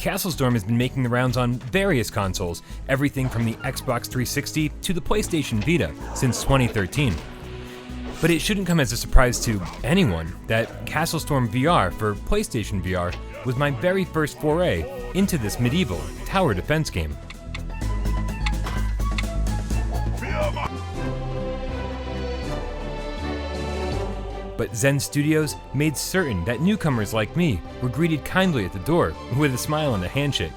CastleStorm has been making the rounds on various consoles, everything from the Xbox 360 to the PlayStation Vita, since 2013. But it shouldn't come as a surprise to anyone that CastleStorm VR for PlayStation VR was my very first foray into this medieval tower defense game. But Zen Studios made certain that newcomers like me were greeted kindly at the door with a smile and a handshake.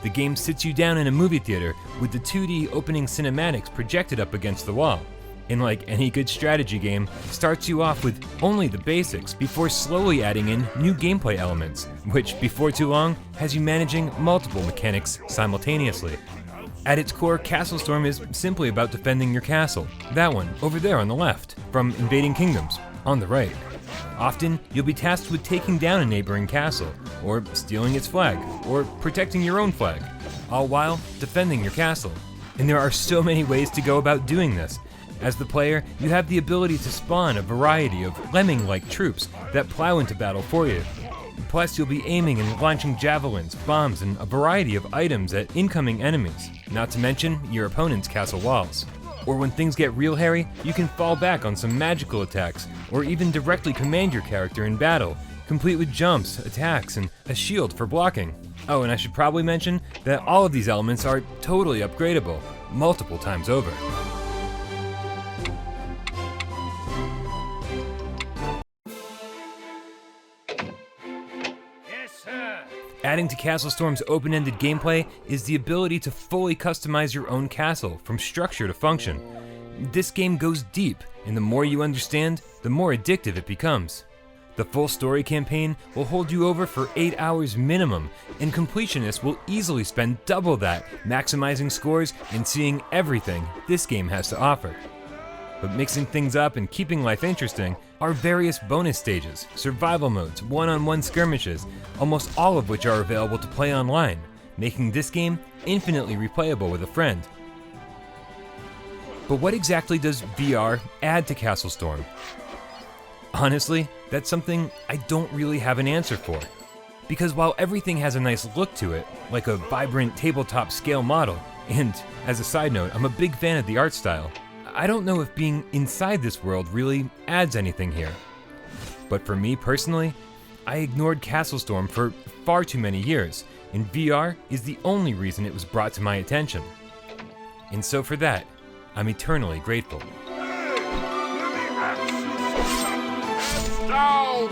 The game sits you down in a movie theater with the 2D opening cinematics projected up against the wall, and like any good strategy game, starts you off with only the basics before slowly adding in new gameplay elements, which before too long has you managing multiple mechanics simultaneously. At its core, CastleStorm is simply about defending your castle, that one over there on the left, from invading kingdoms on the right. Often, you'll be tasked with taking down a neighboring castle, or stealing its flag, or protecting your own flag, all while defending your castle. And there are so many ways to go about doing this. As the player, you have the ability to spawn a variety of lemming-like troops that plow into battle for you. Plus, you'll be aiming and launching javelins, bombs, and a variety of items at incoming enemies, not to mention your opponent's castle walls. Or when things get real hairy, you can fall back on some magical attacks, or even directly command your character in battle, complete with jumps, attacks, and a shield for blocking. Oh, and I should probably mention that all of these elements are totally upgradable, multiple times over. Adding to CastleStorm's open-ended gameplay is the ability to fully customize your own castle from structure to function. This game goes deep, and the more you understand, the more addictive it becomes. The full story campaign will hold you over for 8 hours minimum, and completionists will easily spend double that, maximizing scores and seeing everything this game has to offer. But mixing things up and keeping life interesting are various bonus stages, survival modes, one-on-one skirmishes, almost all of which are available to play online, making this game infinitely replayable with a friend. But what exactly does VR add to CastleStorm? Honestly, that's something I don't really have an answer for. Because while everything has a nice look to it, like a vibrant tabletop scale model, and as a side note, I'm a big fan of the art style, I don't know if being inside this world really adds anything here. But for me personally, I ignored CastleStorm for far too many years, and VR is the only reason it was brought to my attention. And so for that, I'm eternally grateful. Down!